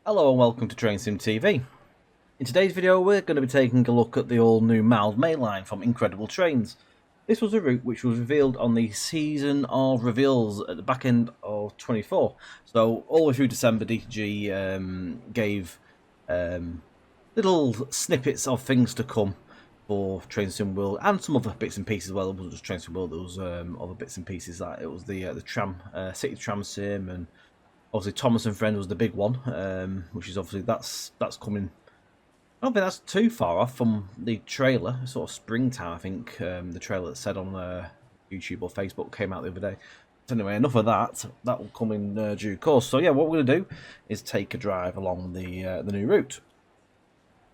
Hello and welcome to Train Sim TV. In today's video we're going to be taking a look at the all new Mildmay Line from Incredible Trains. This was a route which was revealed on the season of reveals at the back end of 24. So all the way through December DTG gave little snippets of things to come for Train Sim World and some other bits and pieces as well. It wasn't just Train Sim World, there was other bits and pieces. Like it was the tram, City Tram Sim, and obviously Thomas and Friend was the big one, which is obviously that's coming. I don't think that's too far off from the trailer. Sort of springtime, I think. The trailer that said on YouTube or Facebook came out the other day. So anyway, enough of that. That will come in due course. So yeah, what we're going to do is take a drive along the new route.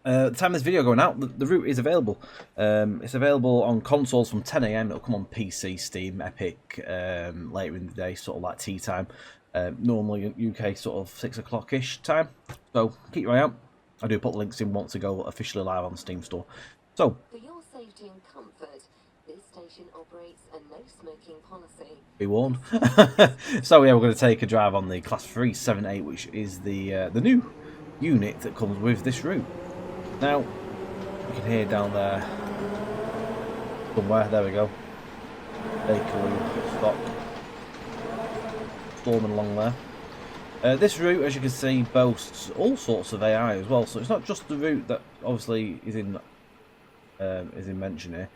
The time of this video going out, the route is available. It's available on consoles from 10 AM. It'll come on PC, Steam, Epic later in the day, sort of like tea time. Normally UK sort of 6 o'clock-ish time. So keep your eye out. I do put links in once to go officially live on the Steam store. So for your safety and comfort, this station operates a no smoking policy. Be warned. So yeah, we're going to take a drive on the Class 378, which is the new unit that comes with this route. Now you can hear down there somewhere. There we go. Bakerloo stock storming along there. This route, as you can see, boasts all sorts of AI as well. So it's not just the route that obviously is in mention here,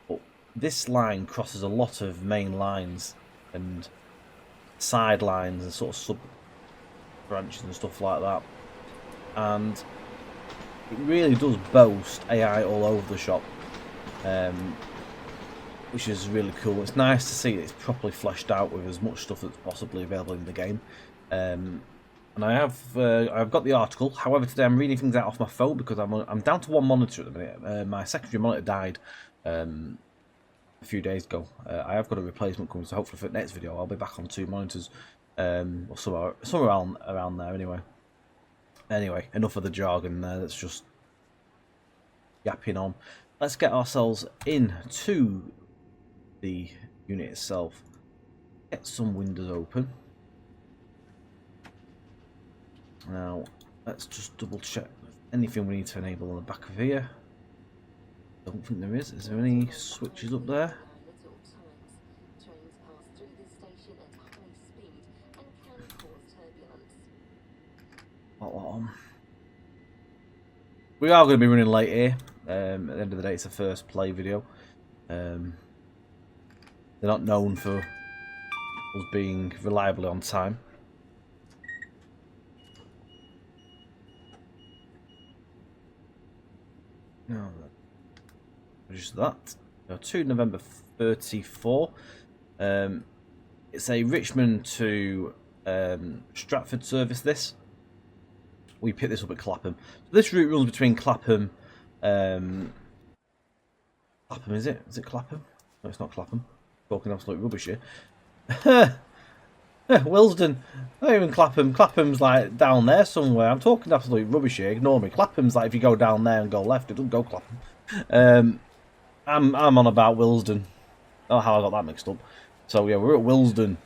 but this line crosses a lot of main lines and side lines and sort of sub branches and stuff like that. And it really does boast AI all over the shop, which is really cool. It's nice to see it's properly fleshed out with as much stuff that's possibly available in the game. And I've got the article. However, today I'm reading things out off my phone because I'm down to one monitor at the minute. My secondary monitor died a few days ago. I have got a replacement coming, so hopefully for the next video I'll be back on 2 monitors, or somewhere around there. Anyway, enough of the jargon there. Let's just yapping on. Let's get ourselves into the unit itself. Get some windows open. Now, let's just double check anything we need to enable on the back of here. Don't think there is. Is there any switches up there? We are going to be running late here. At the end of the day, it's a first play video. They're not known for us being reliably on time. No, just that. 2 November 34. It's a Richmond to Stratford service. This we picked this up at Clapham. So this route runs between Clapham. Clapham, is it? Is it Clapham? No, it's not Clapham. Talking absolute rubbish here. Willesden, not even Clapham. Clapham's like down there somewhere. I'm talking absolute rubbish here. Ignore me. Clapham's like if you go down there and go left, it doesn't go Clapham. I'm on about Willesden. Oh, how I got that mixed up. So yeah, we're at Willesden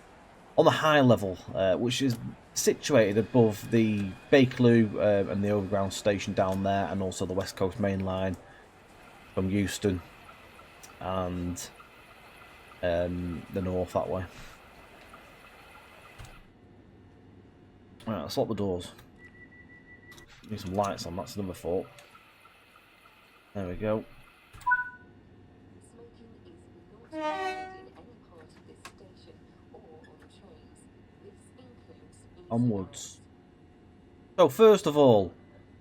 on the high level, which is situated above the Bakerloo and the overground station down there, and also the West Coast Main Line from Euston and the north that way. Right, let's lock the doors. Need some lights on, that's another thought. There we go. Onwards. So first of all,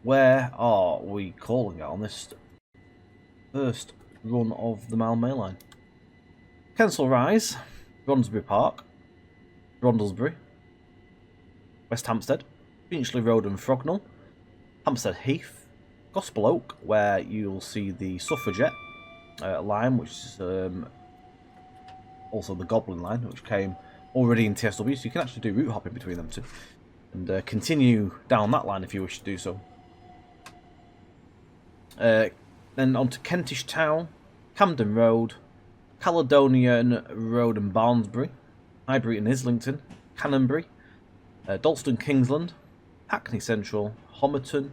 where are we calling it on this first run of the Mildmay Line? Kensal Rise, Brondesbury Park, Brondesbury, West Hampstead, Finchley Road and Frognall, Hampstead Heath, Gospel Oak, where you'll see the Suffragette line, which is also the Goblin line, which came already in TSW, so you can actually do route hopping between them two, and continue down that line if you wish to do so. Then on to Kentish Town, Camden Road, Caledonian Road and Barnsbury, Highbury and Islington, Canonbury, Dalston Kingsland, Hackney Central, Homerton,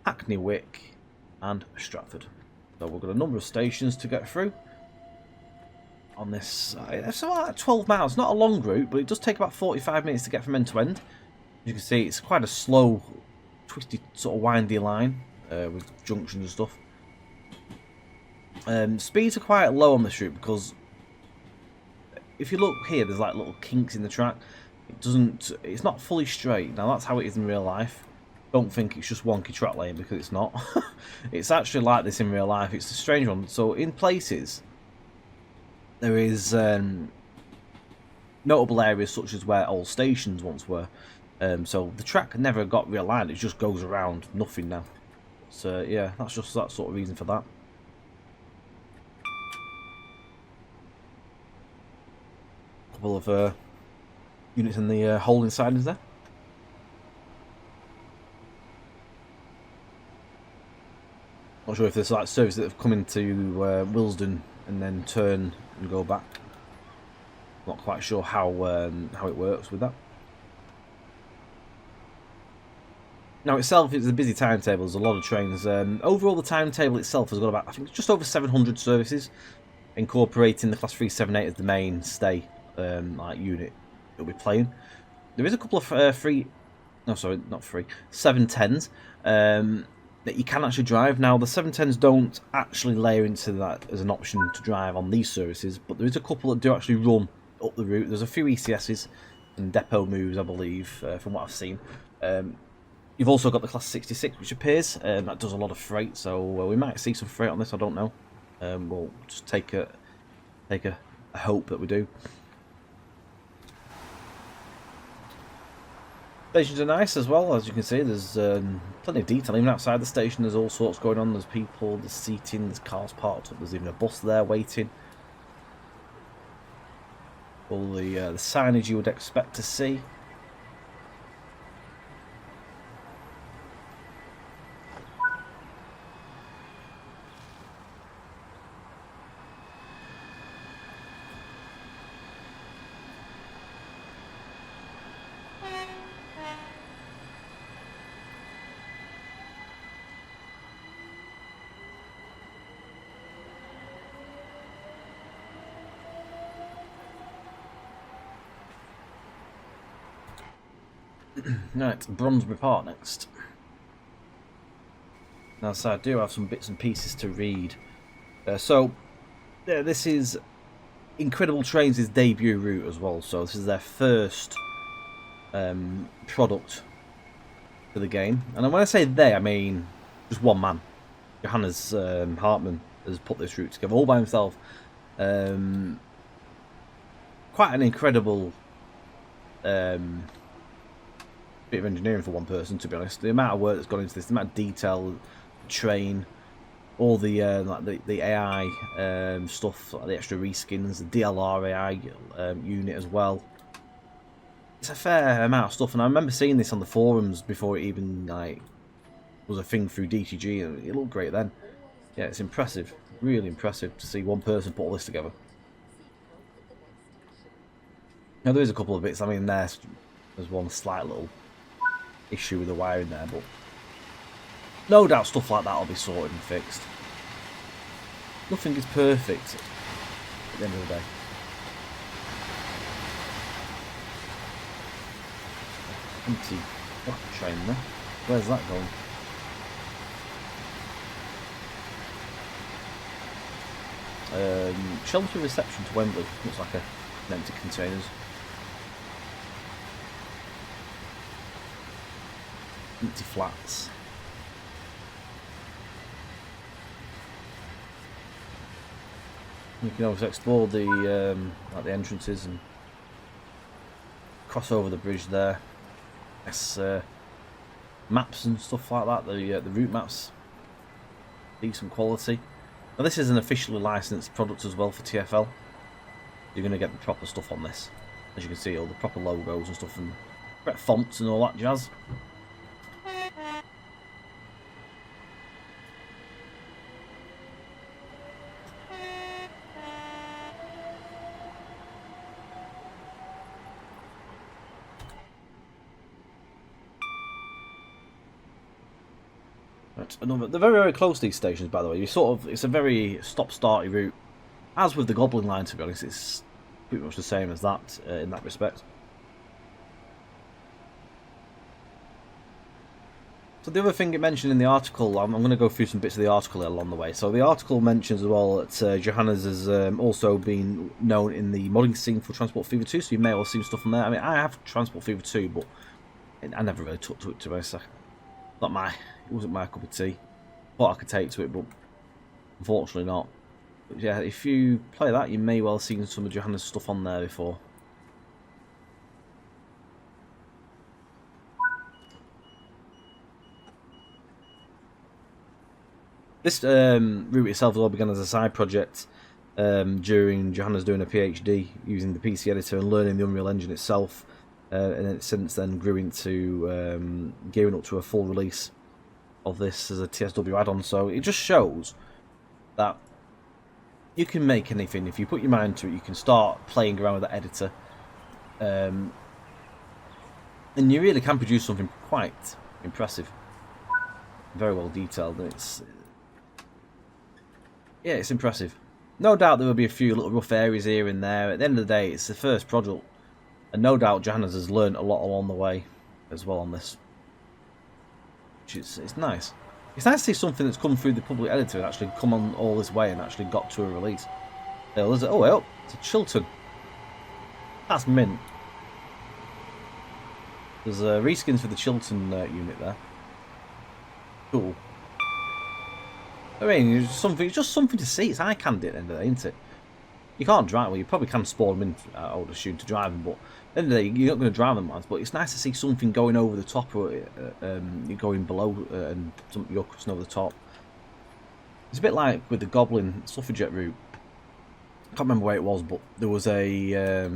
Hackney Wick, and Stratford. So we've got a number of stations to get through on this. It's about 12 miles, not a long route, but it does take about 45 minutes to get from end to end. As you can see, it's quite a slow, twisty, sort of windy line with junctions and stuff. Speeds are quite low on this route because if you look here, there's like little kinks in the track. It's not fully straight. Now that's how it is in real life. Don't think it's just wonky track lane, because it's not. It's actually like this in real life. It's a strange one. So in places, there is notable areas such as where old stations once were. So the track never got realigned. It just goes around nothing now. So yeah, that's just that sort of reason for that. Couple of units in the holding sidings there. Not sure if there's like services that have come into Willesden and then turn and go back. Not quite sure how it works with that. Now itself, it's a busy timetable. There's a lot of trains. Overall, the timetable itself has got about, I think, just over 700 services, incorporating the Class 378 as the mainstay like unit it'll be playing. There is a couple of 710s that you can actually drive. Now the 710s don't actually layer into that as an option to drive on these services, but there is a couple that do actually run up the route. There's a few ECSs and depot moves, I believe, from what I've seen. You've also got the Class 66, which appears that does a lot of freight, so we might see some freight on this. I don't know. We'll just take a hope that we do. Stations are nice as well, as you can see. There's plenty of detail. Even outside the station, there's all sorts going on. There's people, there's seating, there's cars parked up. There's even a bus there waiting. All the signage you would expect to see. Right, Bronsbury Park next. Now, so I do have some bits and pieces to read. This is Incredible Trains' debut route as well. So this is their first product for the game. And when I say they, I mean just one man. Johannes Hartmann has put this route together all by himself. Quite an incredible bit of engineering for one person, to be honest. The amount of work that's gone into this, the amount of detail, train, all the like the AI stuff, like the extra reskins, the DLR AI unit as well. It's a fair amount of stuff, and I remember seeing this on the forums before it even like was a thing through DTG, and it looked great then. Yeah, it's impressive, really impressive to see one person put all this together. Now there is a couple of bits. I mean, there's one slight little issue with the wiring there, but no doubt stuff like that will be sorted and fixed. Nothing is perfect at the end of the day. Empty black train there. Where's that going? Shelter reception to Wembley. Looks like an empty containers. Empty flats. You can always explore the like the entrances and cross over the bridge there. Yes, maps and stuff like that. The route maps, decent quality. Now this is an officially licensed product as well for TfL. You're going to get the proper stuff on this, as you can see, all the proper logos and stuff, and correct fonts and all that jazz. Right, they're very, very close, these stations, by the way. It's a very stop-starty route. As with the Goblin Line, to be honest, it's pretty much the same as that in that respect. So the other thing it mentioned in the article, I'm going to go through some bits of the article along the way. So the article mentions as well that Johannes has also been known in the modding scene for Transport Fever 2, so you may well see stuff from there. I mean, I have Transport Fever 2, but I never really took to it, to be honest. It wasn't my cup of tea. Thought I could take to it, but unfortunately not. But yeah, if you play that, you may well have seen some of Johannes' stuff on there before. This route itself all began as a side project during Johannes doing a PhD using the PC editor and learning the Unreal Engine itself, and it since then grew into gearing up to a full release of this as a TSW add-on. So it just shows that you can make anything if you put your mind to it. You can start playing around with that editor, and you really can produce something quite impressive, very well detailed, and it's impressive. No doubt there will be a few little rough areas here and there. At the end of the day, it's the first project, and no doubt Johannes has learned a lot along the way as well on this. Which it's nice. It's nice to see something that's come through the public editor and actually come on all this way and actually got to a release. Oh, well, it's a Chiltern. That's mint. There's reskins for the Chiltern unit there. Cool. I mean, it's just something to see. It's eye candy at the end of the day, isn't it? You can't drive. Well, you probably can spawn them in, I would assume, to drive them, but at the end of the day, you're not going to drive them, but it's nice to see something going over the top, or you're going below, and you're crossing over the top. It's a bit like with the Goblin suffragette route. I can't remember where it was, but there was a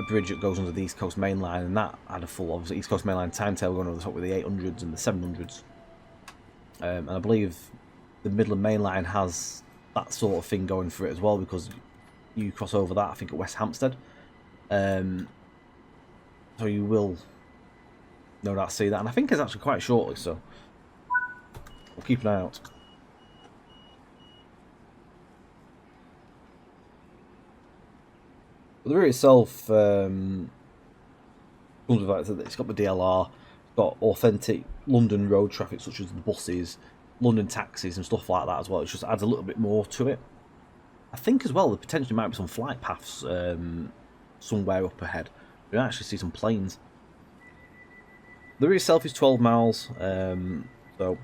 bridge that goes under the East Coast Main Line, and that had a full, obviously, East Coast Main Line timetable going over the top with the 800s and the 700s. And I believe the Midland Main Line has that sort of thing going for it as well, because you cross over that, I think, at West Hampstead. So you will no doubt see that, and I think it's actually quite shortly, so we'll keep an eye out. But the route itself comes with the fact that it's got the DLR, it's got authentic London road traffic such as the buses, London taxis and stuff like that as well. It just adds a little bit more to it. I think as well there potentially might be some flight paths somewhere up ahead. You can actually see some planes. The route itself is 12 miles, so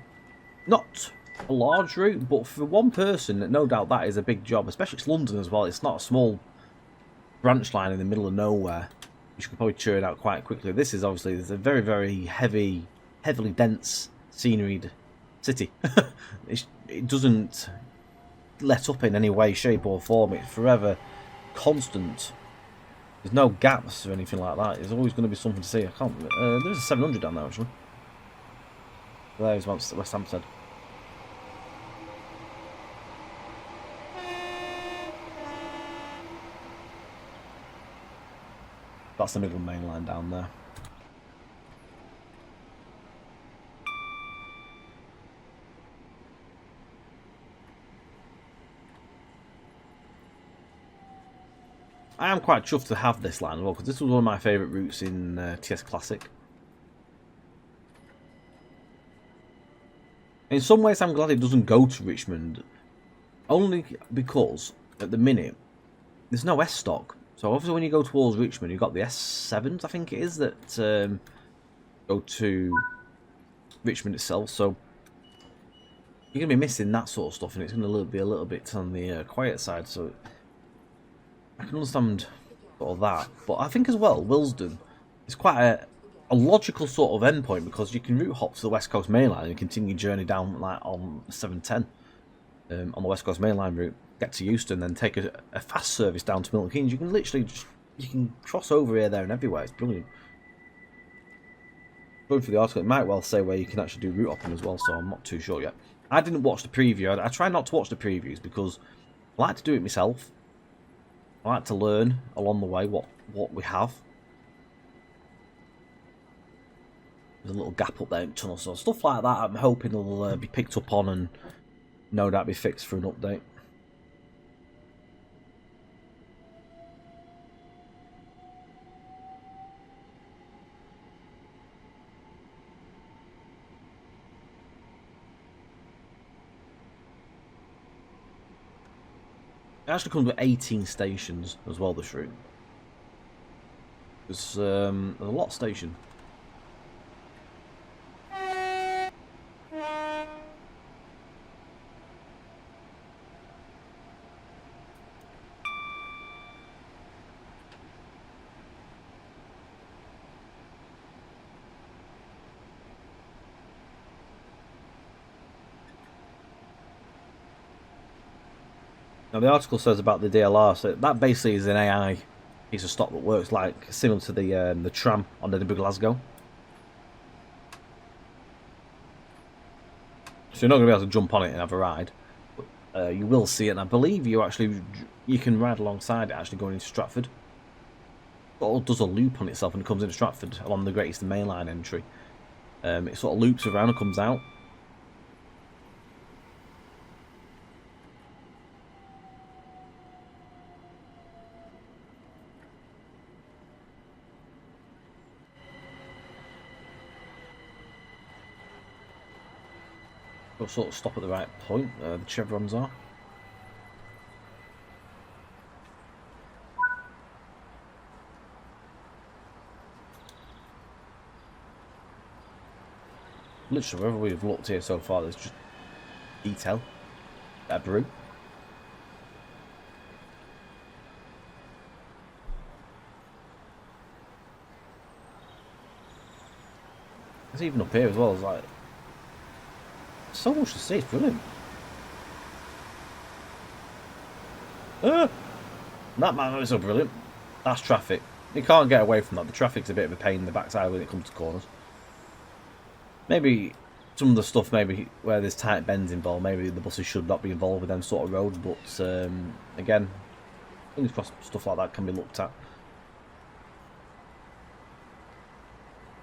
not a large route, but for one person, no doubt that is a big job, especially it's London as well. It's not a small branch line in the middle of nowhere, which you could probably churn out quite quickly. This is obviously a very, very heavily dense sceneried city. It doesn't let up in any way, shape or form. It's forever constant. There's no gaps or anything like that. There's always going to be something to see. I can't. There's a 700 down there actually. There's West Hampstead. That's the Midland Main Line down there. I am quite chuffed to have this line as well, because this was one of my favourite routes in TS Classic. In some ways I'm glad it doesn't go to Richmond, only because at the minute there's no S stock. So obviously when you go towards Richmond, you've got the S7s, I think it is, that go to Richmond itself. So you're going to be missing that sort of stuff, and it's going to be a little bit on the quiet side. So I can understand all that. But I think as well, Willesden is quite a logical sort of endpoint, because you can route hop to the West Coast Main Line and continue your journey down like on 710 on the West Coast Main Line route. Get to Euston, then take a fast service down to Milton Keynes. You can literally you can cross over here, there and everywhere. It's brilliant. Going for the article, it might well say where you can actually do route hopping as well, so I'm not too sure yet. I didn't watch the preview. I try not to watch the previews because I like to do it myself. I like to learn along the way what we have. There's a little gap up there in tunnel, so stuff like that I'm hoping will be picked up on and no doubt be fixed for an update. It actually comes with 18 stations as well, this route. There's a lot of stations. Now the article says about the DLR, so that basically is an AI piece of stock that works like similar to the tram on the Glasgow. So you're not going to be able to jump on it and have a ride, but you will see it. And I believe you can ride alongside it actually going into Stratford. It all does a loop on itself when it comes into Stratford along the Willesden Main Line entry. It sort of loops around and comes out. We'll sort of stop at the right point, the chevrons are. Literally, wherever we've looked here so far, there's just detail. That brew. It's even up here as well, it's like so much to see, it's brilliant. That man is so brilliant. That's traffic. You can't get away from that. The traffic's a bit of a pain in the backside when it comes to corners. Maybe some of the stuff, maybe where there's tight bends involved, maybe the buses should not be involved with them sort of roads, but again, fingers crossed stuff like that can be looked at.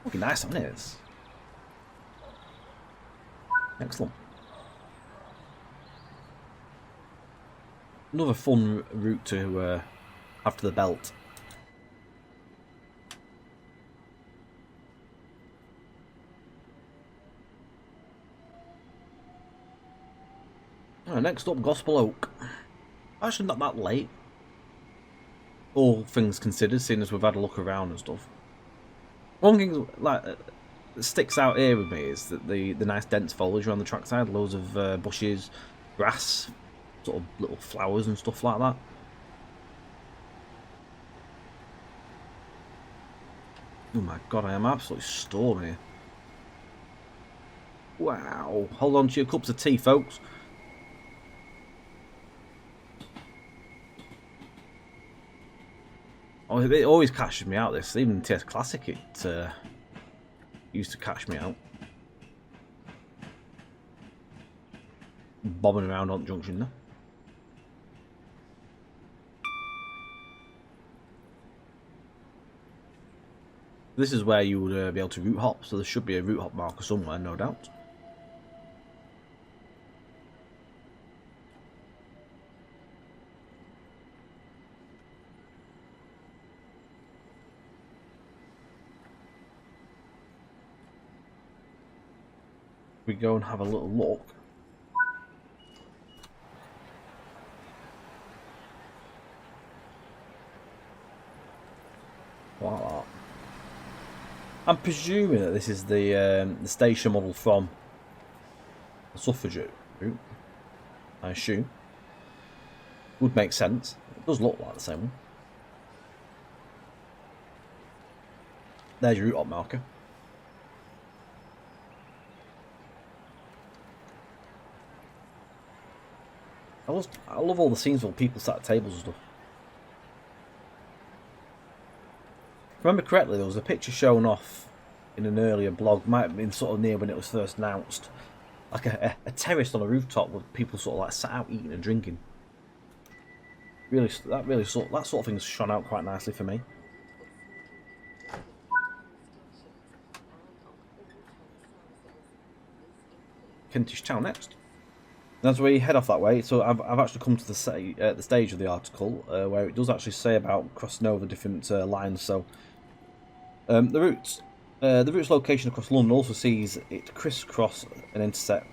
Looking nice, isn't it? It's excellent. Another fun route to after the belt. Right, next up, Gospel Oak. Actually not that late, all things considered, seeing as we've had a look around and stuff. One thing like that sticks out here with me is that the nice dense foliage around the trackside, loads of bushes, grass, sort of little flowers and stuff like that. Oh my god, I am absolutely stormy here. Wow, hold on to your cups of tea, folks. Oh, it always catches me out, this. Even TS Classic, it used to catch me out. Bobbing around on junction there. This is where you would be able to route hop, so there should be a route hop marker somewhere, no doubt. We go and have a little look. Wow. I'm presuming that this is the station model from the suffrage route. I assume. Would make sense. It does look like the same one. There's your route hop marker. I love all the scenes where people sat at tables and stuff. If I remember correctly, there was a picture shown off in an earlier blog, might have been sort of near when it was first announced, like a terrace on a rooftop with people sort of like sat out eating and drinking. That sort of thing's shone out quite nicely for me. Kentish town next. And as we head off that way, so I've actually come to the stage of the article where it does actually say about crossing over different lines. So the route's location across London also sees it crisscross and intersect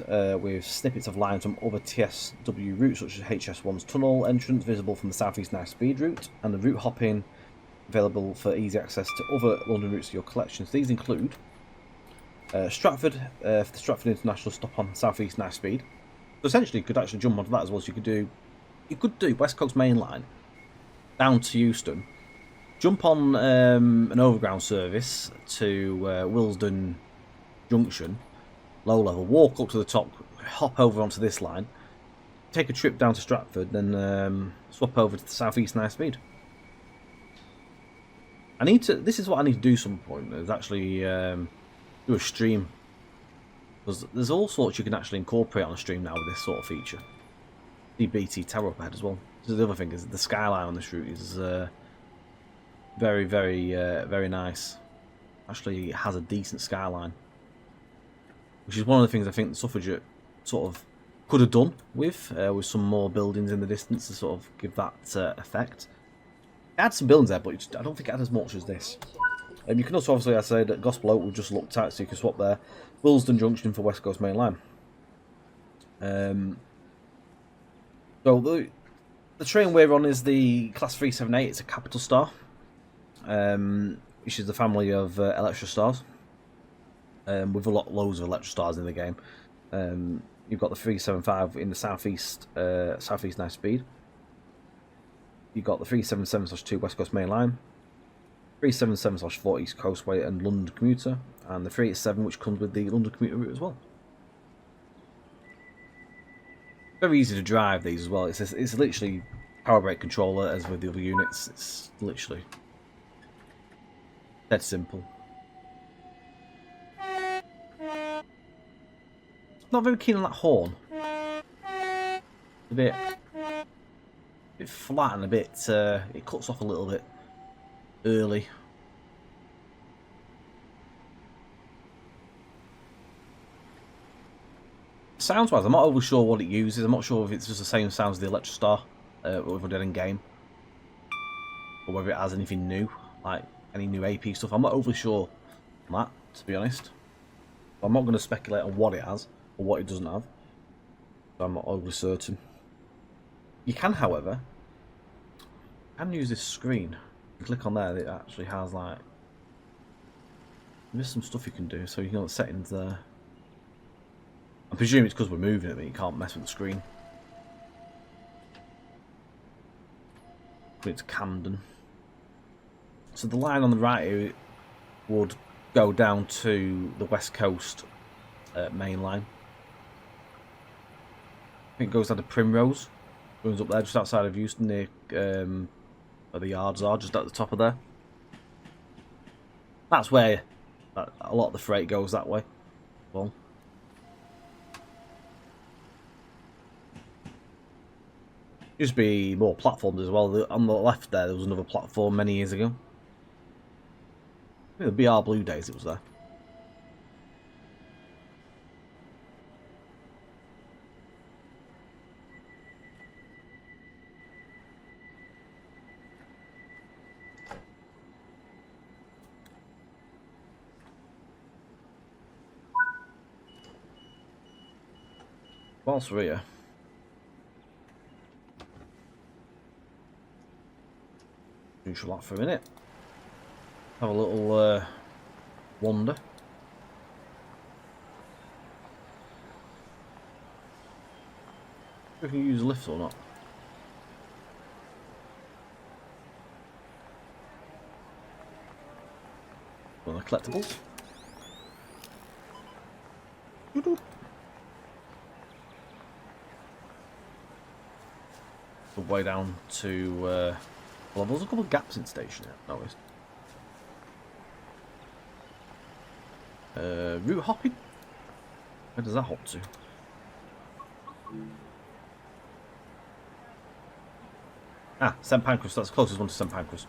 with snippets of lines from other TSW routes, such as HS1's tunnel entrance visible from the South East Nice Speed route, and the route hopping available for easy access to other London routes of your collections. These include Stratford, for the Stratford International stop on South East Nice Speed. So essentially, you could actually jump onto that as well. So you could do West Coast Main Line down to Euston, jump on an overground service to Willesden Junction, low level, walk up to the top, hop over onto this line, take a trip down to Stratford, then swap over to the South East Nice Speed. This is what I need to do some point, is actually do a stream. Because there's all sorts you can actually incorporate on a stream now with this sort of feature. The BT tower up ahead as well. So the other thing is the skyline on this route is very, very nice. Actually, it has a decent skyline, which is one of the things I think the Suffragette sort of could have done with some more buildings in the distance to sort of give that effect. It had some buildings there, but I don't think it had as much as this. You can also obviously, I said, at Gospel Oak we've just looked at, so you can swap there. Willesden Junction for West Coast Main Line. So the train we're on is the Class 378. It's a Capitalstar, which is the family of Electrostars. With loads of Electrostars in the game. You've got the 375 in the southeast Nice Speed. You've got the 377/2 West Coast Main Line, 377/4 East Coastway and London Commuter, and the 387 which comes with the London Commuter route as well. Very easy to drive these as well. It's literally power brake controller as with the other units. It's literally dead simple. Not very keen on that horn. A bit flat and a bit. It cuts off a little bit early. Sounds wise, I'm not overly sure what it uses. I'm not sure if it's just the same sounds as the Electrostar we've done in game, or whether it has anything new, like any new AP stuff. I'm not overly sure on that, to be honest. But I'm not going to speculate on what it has or what it doesn't have. So I'm not overly certain. You can, however, use this screen. You click on there, it actually has like there's some stuff you can do. So you can go to settings there. I presume it's because we're moving it that you can't mess with the screen. But it's Camden. So the line on the right here would go down to the West Coast Main Line. I think it goes down to Primrose. Runs up there just outside of Euston, near where the yards are, just at the top of there. That's where a lot of the freight goes that way. Well, used to be more platforms as well. On the left there was another platform many years ago. I think the BR Blue days it was there. Whilst we're here, neutral that for a minute. Have a little wander. If we can use a lift or not. One of the collectibles. The way down to well, there's a couple of gaps in the station here, I noticed. Route hopping? Where does that hop to? Ah, St Pancras, that's the closest one to St Pancras.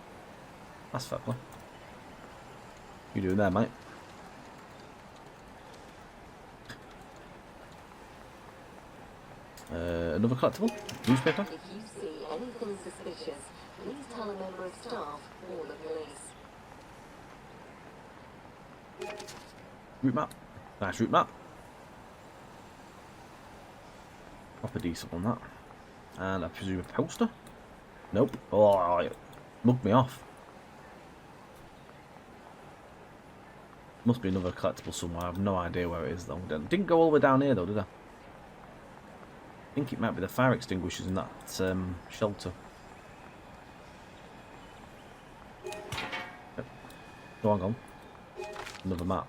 That's fair play. What are you doing there, mate? Another collectible? Newspaper? If you see anything suspicious, please tell a member of staff or the police. Route map. Nice route map. Proper decent on that. And I presume a poster? Nope. Oh, it mugged me off. Must be another collectible somewhere. I have no idea where it is though. Didn't go all the way down here though, did I? I think it might be the fire extinguishers in that shelter. Yep. Go on. Another map.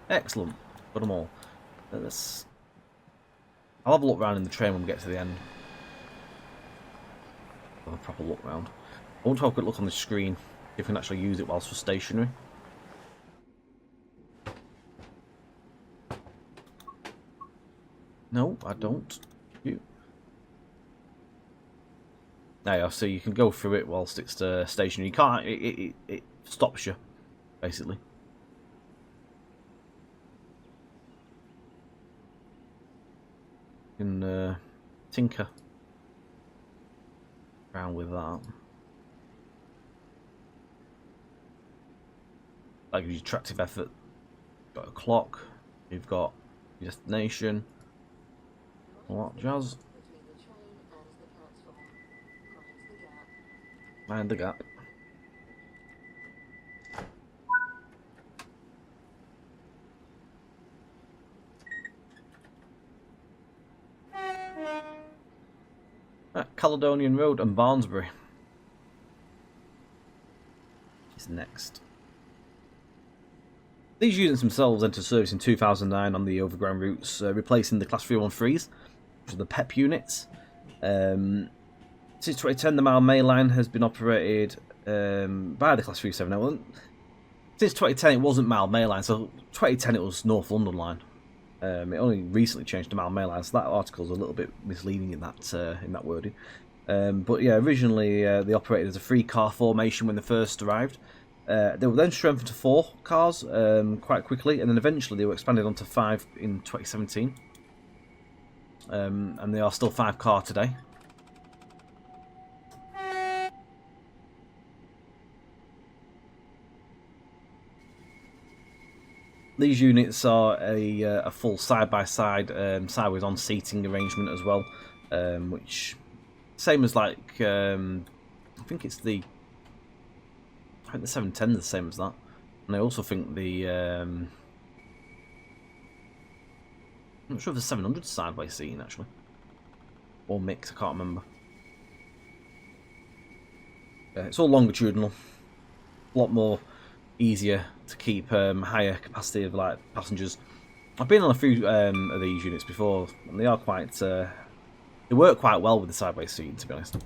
Excellent. Got them all. I'll have a look around in the train when we get to the end. Have a proper look round. I want to have a quick look on the screen. If we can actually use it whilst we're stationary. No, I don't. You. There you are. So you can go through it whilst it's stationary. You can't. It stops you, basically. You can tinker around with that. That gives you attractive effort. You've got a clock. You've got your destination. All that jazz. Mind the gap. Caledonian Road and Barnsbury is next. These units themselves entered service in 2009 on the overground routes, replacing the Class 313s, which are the PEP units. Since 2010, the Mildmay Line has been operated by the Class 370. Since 2010, it wasn't Mildmay Line, so 2010 it was North London Line. It only recently changed to Mildmay Line, so that article's a little bit misleading in that wording. But yeah, originally they operated as a 3-car formation when they first arrived. They were then strengthened to 4 cars quite quickly, and then eventually they were expanded onto 5 in 2017. And they are still 5-car today. These units are a full side-by-side, sideways-on seating arrangement as well, which same as like I think the 710 is the same as that, and I also think the I'm not sure if the 700 is sideways seating actually, or mix. I can't remember. It's all longitudinal, a lot more easier to keep higher capacity of like passengers. I've been on a few of these units before, and they are quite they work quite well with the sideways seating, to be honest.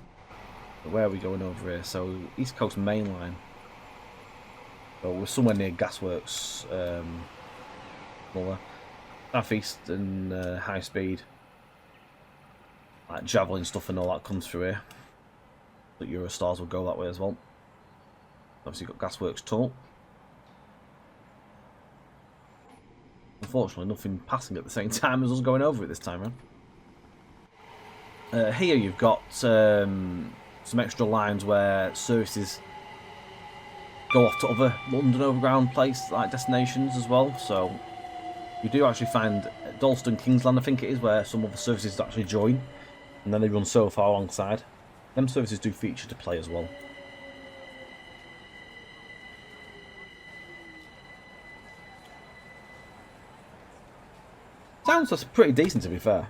But where are we going over here? So East Coast Main Line. So we're somewhere near Gasworks, South East and high speed, like Javelin stuff and all that comes through here. The Eurostars will go that way as well. Obviously got Gasworks Tunnel. Unfortunately, nothing passing at the same time as us going over it this time around. Here you've got some extra lines where services go off to other London Overground like destinations as well. So you do actually find Dalston, Kingsland, I think it is, where some other services actually join, and then they run so far alongside. Them services do feature to play as well. Sounds pretty decent, to be fair.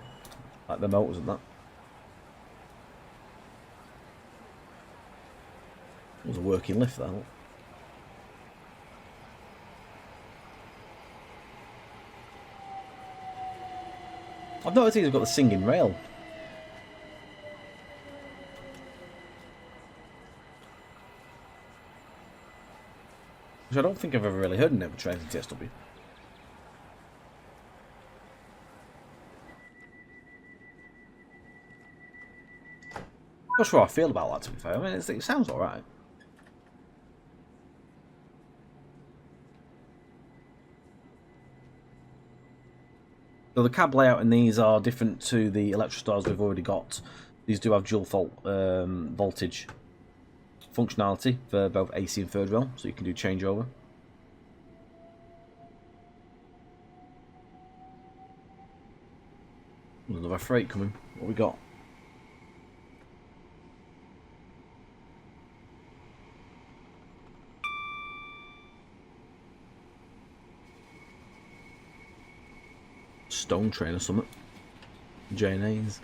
Like the motors and that. It was a working lift there. Look. I've noticed he's got the singing rail. Which I don't think I've ever really heard in every train in TSW. Not sure how I feel about that, to be fair. I mean, it sounds alright. So the cab layout in these are different to the Electrostars we've already got. These do have dual voltage functionality for both AC and third rail, so you can do changeover. There's another freight coming. What we got? Stone train or something. J&A's.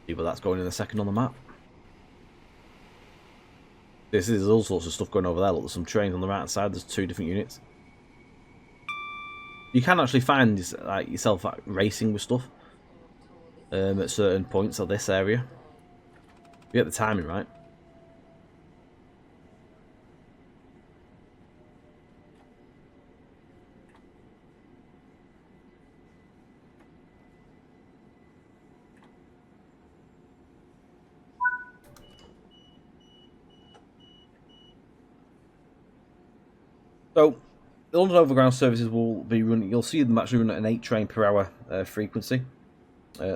See where that's going in a second on the map. This is all sorts of stuff going over there. Look, there's some trains on the right side. There's 2 different units. You can actually find yourself racing with stuff at certain points of this area. You get the timing right. So, the London Overground services will be running. You'll see them actually run at an 8 train per hour frequency.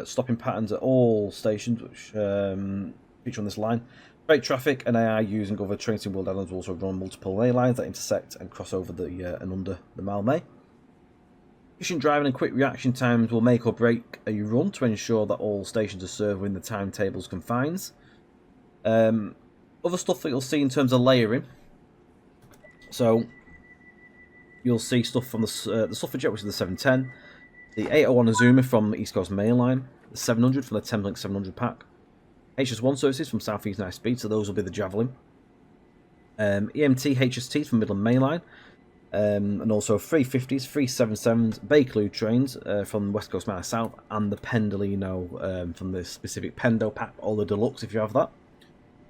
Stopping patterns at all stations which feature on this line. Freight traffic and AI using other trains in World Islands will also run multiple lane lines that intersect and cross over the and under the Mildmay. Efficient driving and quick reaction times will make or break a run to ensure that all stations are served within the timetable's confines. Other stuff that you'll see in terms of layering. So, you'll see stuff from the Suffragette, which is the 710, the 801 Azuma from the East Coast Main Line, the 700 from the Thameslink 700 pack, HS1 services from South East Night Speed, so those will be the Javelin, EMT HST from Mildmay Line, and also 350s, 377s, Bakerloo trains from West Coast Main South, and the Pendolino from the specific Pendo pack, or the Deluxe if you have that.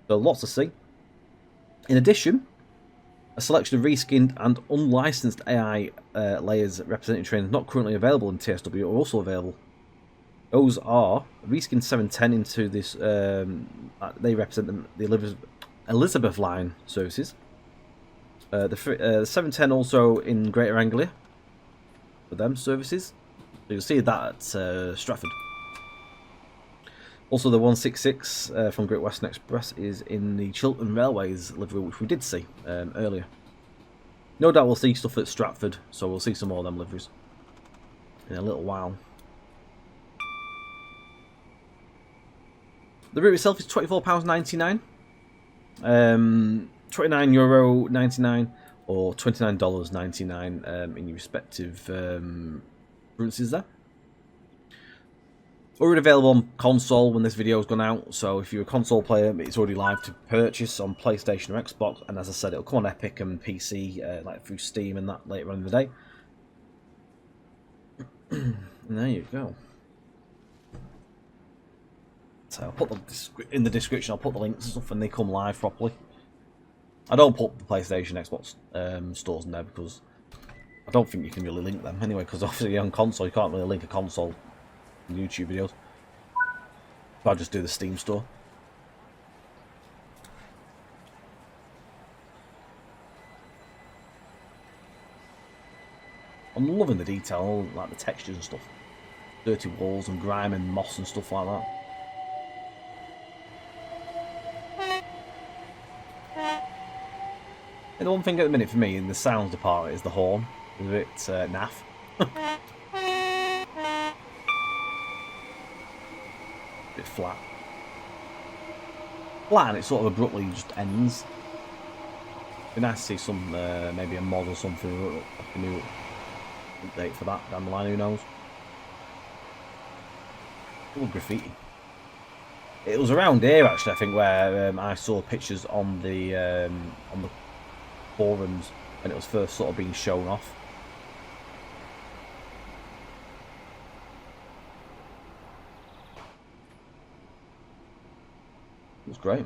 So lots to see. In addition, a selection of reskinned and unlicensed AI layers representing trains not currently available in TSW are also available. Those are reskinned 710 into this. They represent the Elizabeth Line services. The 710 also in Greater Anglia for them services. So you'll see that at Stratford. Also, the 166 from Great Western Express is in the Chiltern Railways livery, which we did see earlier. No doubt we'll see stuff at Stratford, so we'll see some more of them liveries in a little while. The route itself is £24.99, €29.99 or $29.99 in your respective currencies there. Already available on console when this video has gone out, so if you're a console player, it's already live to purchase on PlayStation or Xbox, and as I said, it'll come on Epic and PC, like through Steam and that later on in the day. And there you go. So I'll put in the description, I'll put the links and stuff when they come live properly. I don't put the PlayStation, Xbox stores in there because I don't think you can really link them anyway, because obviously on console you can't really link a console YouTube videos. So I'll just do the Steam store. I'm loving the detail, like the textures and stuff. Dirty walls and grime and moss and stuff like that. And the one thing at the minute for me in the sounds department is the horn. It's a bit naff. Bit flat. Flat, and it sort of abruptly just ends. It'd be nice to see some, maybe a mod or something, a new update for that down the line, who knows. Oh, graffiti. It was around here actually, I think, where I saw pictures on the forums when it was first sort of being shown off. It was great.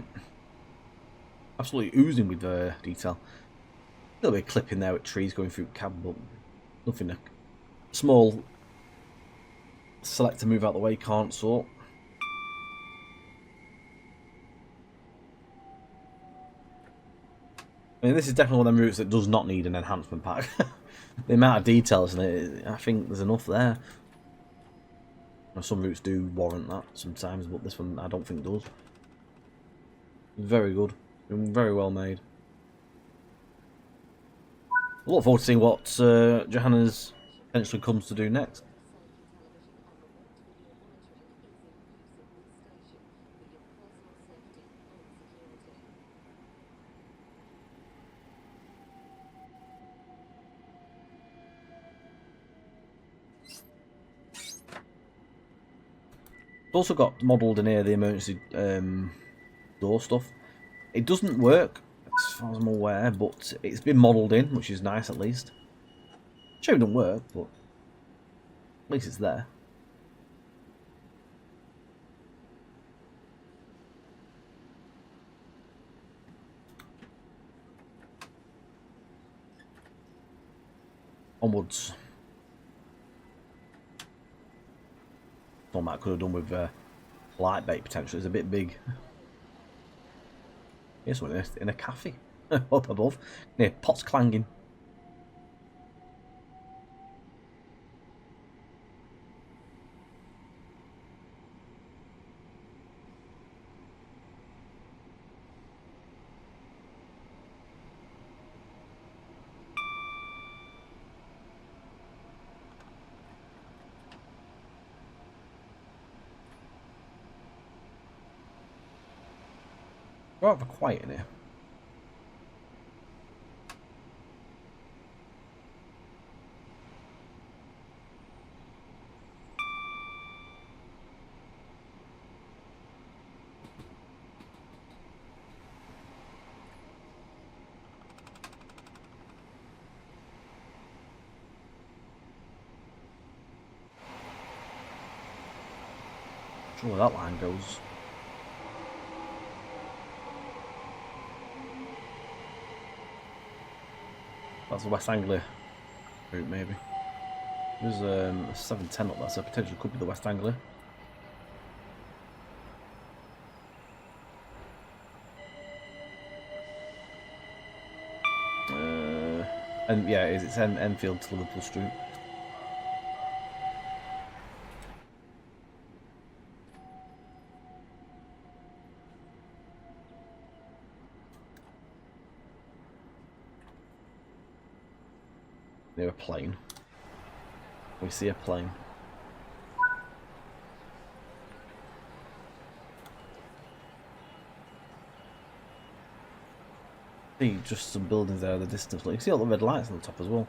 Absolutely oozing with detail. A little bit of clip in there with trees going through cab, but nothing. A small selector move out the way can't sort. I mean, this is definitely one of them routes that does not need an enhancement pack. The amount of details in it, I think there's enough there. Some routes do warrant that sometimes, but this one I don't think does. Very good. Very well made. I look forward to seeing what Johanna's potentially comes to do next. It's also got modelled in here the emergency door stuff. It doesn't work, as far as I'm aware, but it's been modelled in, which is nice at least. Sure, it doesn't work, but at least it's there. Onwards. One that could have done with light bait potentially. It's a bit big. Here's one in a cafe up above. Near pots clanging. Rather quiet in here. I'm sure where that line goes. That's the West Anglia route, maybe. There's a 710 up there, so potentially could be the West Anglia. And yeah, it's Enfield to Liverpool Street. Near a plane. We see a plane. See just some buildings there in the distance. You can see all the red lights on the top as well.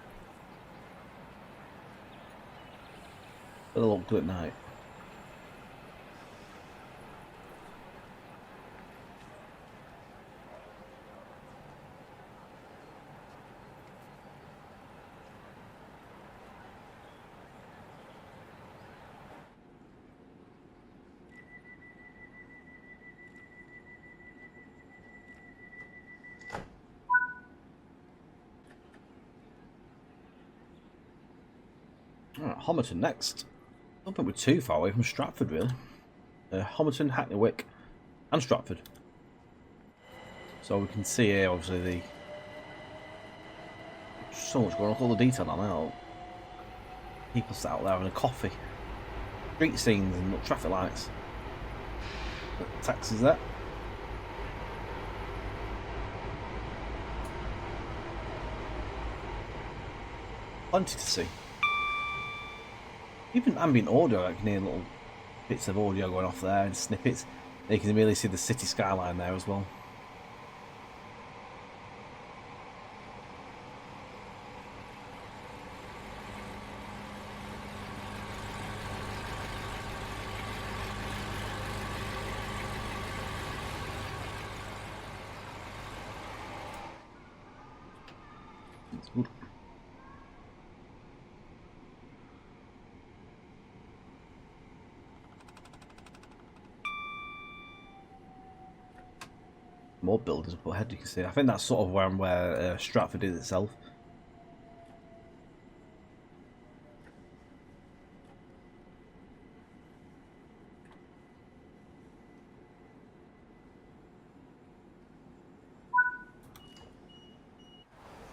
But they look good at night. Alright, Homerton next. I don't think we're too far away from Stratford, really. Homerton, Hackney Wick, and Stratford. So we can see here, obviously, the so much going on. All the detail on now. People sat out there having a coffee. Street scenes and traffic lights. Taxis there. Plenty to see. Even ambient audio, I can hear little bits of audio going off there and snippets. You can really see the city skyline there as well. It's good. More buildings up ahead, you can see. I think that's sort of where Stratford is itself.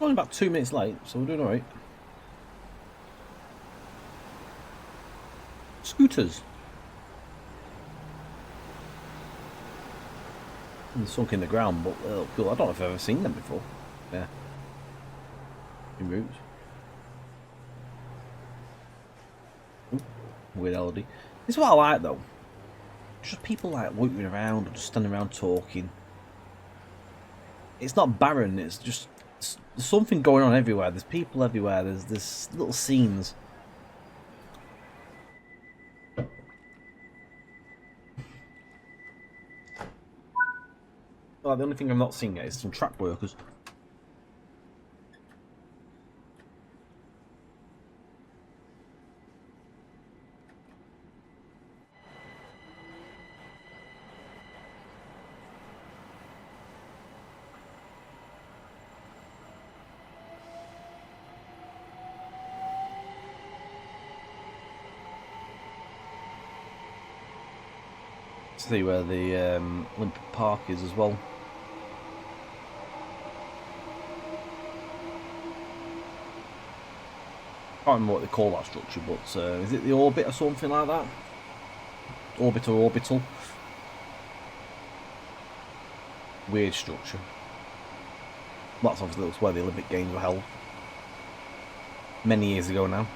Only about 2 minutes late, so we're doing alright. Scooters. They're sunk in the ground, but they look cool. I don't know if I've ever seen them before. Yeah. In routes. Ooh, weird melody. This is what I like though. Just people like walking around or just standing around talking. It's not barren, it's just there's something going on everywhere. There's people everywhere, there's little scenes. Well, the only thing I'm not seeing yet is some track workers. See where the Olympic Park is as well. I can't remember what they call that structure, but is it the orbit or something like that? Orbit or orbital? Weird structure. That's obviously where the Olympic Games were held. Many years ago now.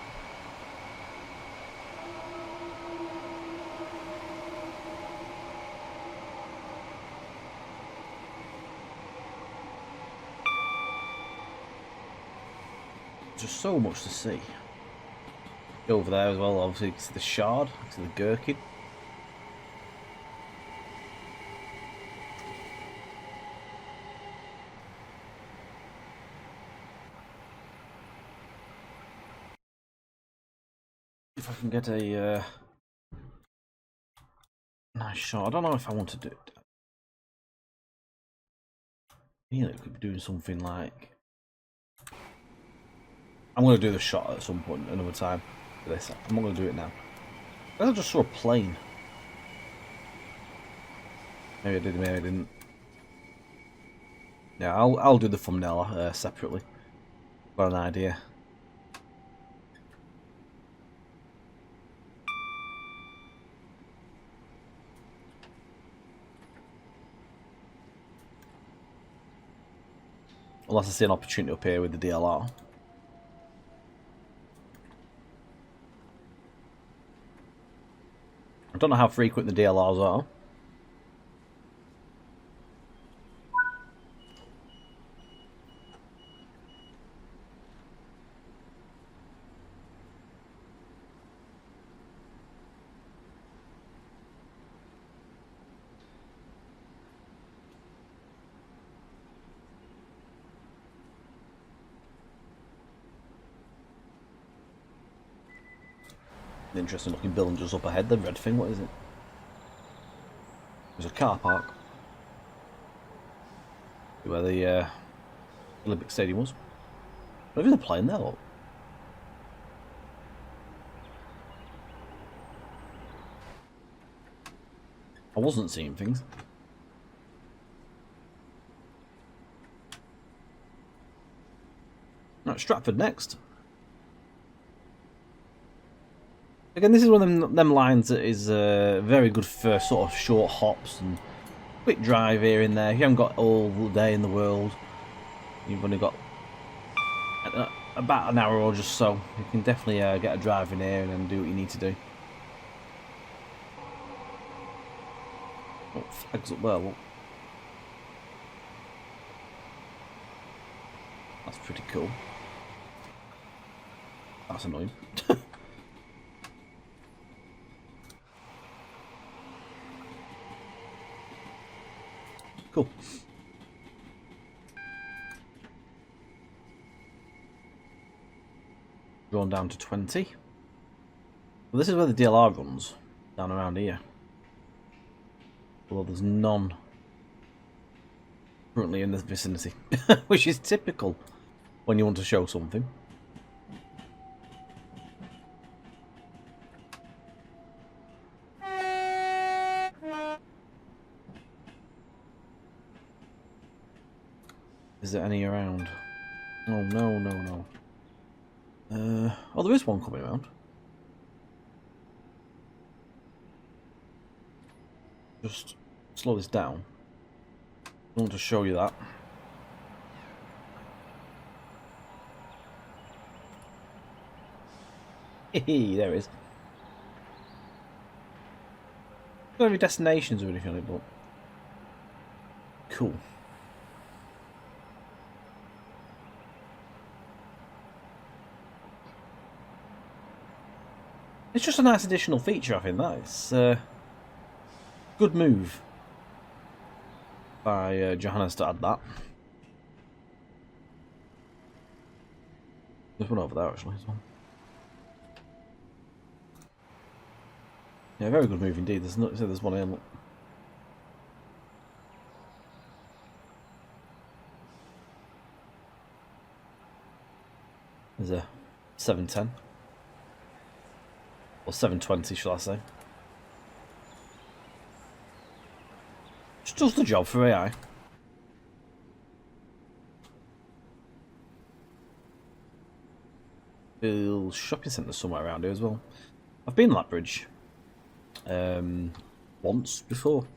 Just so much to see. Over there as well, obviously, you can see the Shard, you can see the Gherkin. If I can get a nice shot. I don't know if I want to do it. You know, it could be doing something like. I'm going to do the shot at some point, another time. For this, I'm not going to do it now. I just saw a plane. Maybe I did, maybe I didn't. Yeah, I'll do the thumbnail separately. Got an idea. Unless I see an opportunity up here with the DLR. I don't know how frequent the DLRs are. An interesting looking building just up ahead, the red thing, what is it? There's a car park. Where the Olympic Stadium was. Maybe they're playing there, look. I wasn't seeing things. Right, Stratford next. Again, this is one of them lines that is very good for sort of short hops and quick drive here and there. If you haven't got all the day in the world, you've only got about an hour or just so. You can definitely get a drive in here and then do what you need to do. Oh, flags up there, look. That's pretty cool. That's annoying. Cool. Drawn down to 20. Well, this is where the DLR runs, down around here. Although there's none currently in this vicinity, which is typical when you want to show something. Is there any around? Oh no, no, no. Oh, there is one coming around. Just slow this down. I want to show you that. Hehe, there it is. Not any destinations or anything on it, but cool. It's just a nice additional feature, I think. That is good move by Johannes to add that. There's one over there actually as well. Yeah, very good move indeed. There's one here. Look. There's a 710 or 720, shall I say? Just does the job for AI. Little shopping centre somewhere around here as well. I've been on that bridge once before. I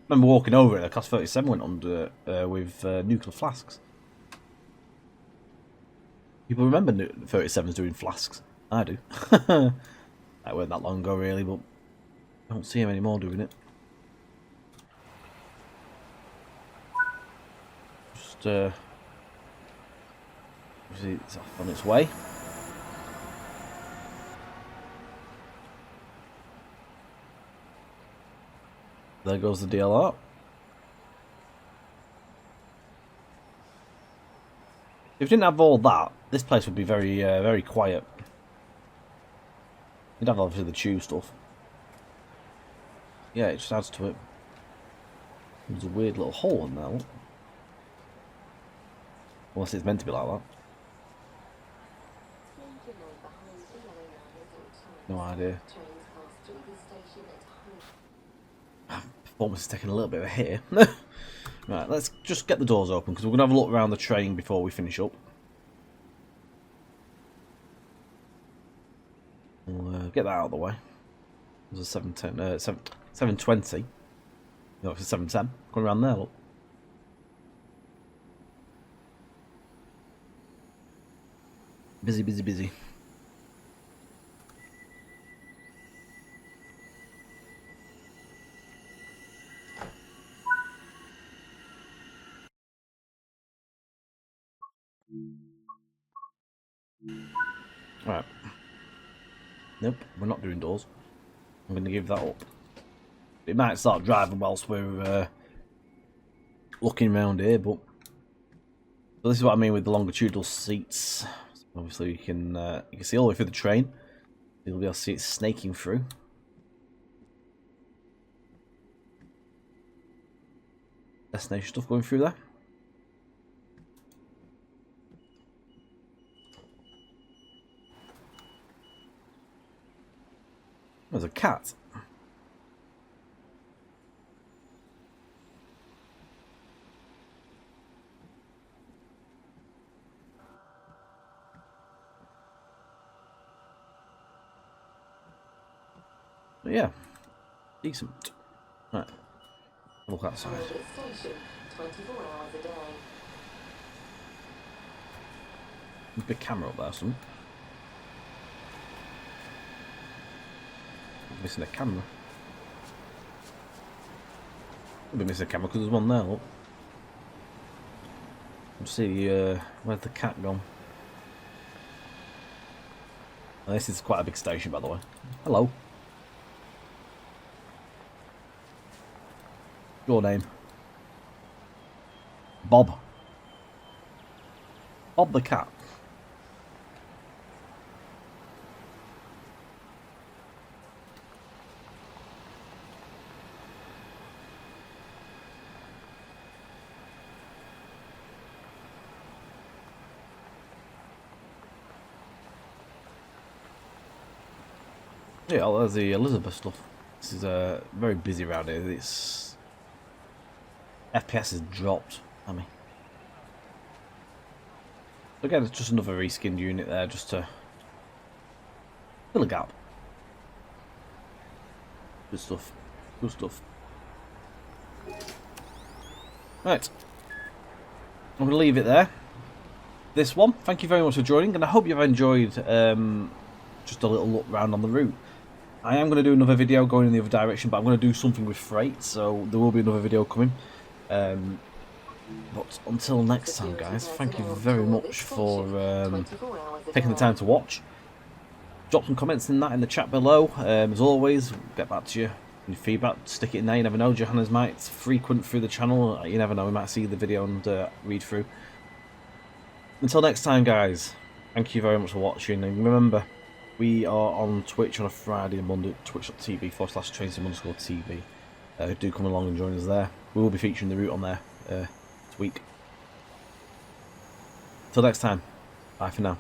remember walking over it. The Class 37 went under with nuclear flasks. People remember 37s doing flasks. I do. That weren't that long ago, really, but I don't see him anymore doing it. Just it's off on its way. There goes the DLR. If we didn't have all that, this place would be very, very quiet. You'd have obviously the tube stuff. Yeah, it just adds to it. There's a weird little hole in there. Look. Unless it's meant to be like that. No idea. Performance is taking a little bit of a hit here. Right, let's just get the doors open because we're going to have a look around the train before we finish up. We'll get that out of the way. There's a 710, 720. No, it's a 710. Going around there, look. Busy, busy, busy. Right. Nope, we're not doing doors. I'm going to give that up. It might start driving whilst we're looking around here, but so this is what I mean with the longitudinal seats. Obviously, you can see all the way through the train. You'll be able to see it snaking through. Destination stuff going through there. There's a cat. But yeah, decent. Right, look outside. Station, 24 hours a day. Big camera up there, something. Missing a camera. I'll be missing a camera because there's one there. Look. Let's see, where's the cat gone? Oh, this is quite a big station, by the way. Hello. Your name? Bob. Bob the cat. Yeah, well, there's the Elizabeth stuff. This is very busy around here. It's FPS has dropped. I mean, Again, it's just another reskinned unit there, just to fill a gap. Good stuff. Good stuff. Right. I'm going to leave it there. This one. Thank you very much for joining, and I hope you've enjoyed just a little look round on the route. I am going to do another video going in the other direction, but I'm going to do something with freight, so there will be another video coming. But until next time, guys, thank you very much for taking the time to watch. Drop some comments in the chat below. As always, we'll get back to you. Your feedback, stick it in there. You never know. Johannes might frequent through the channel. You never know. We might see the video and read through. Until next time, guys, thank you very much for watching. And remember, we are on Twitch on a Friday and Monday, twitch.tv/trainsim_TV. Do come along and join us there. We will be featuring the route on there this week. Till next time, bye for now.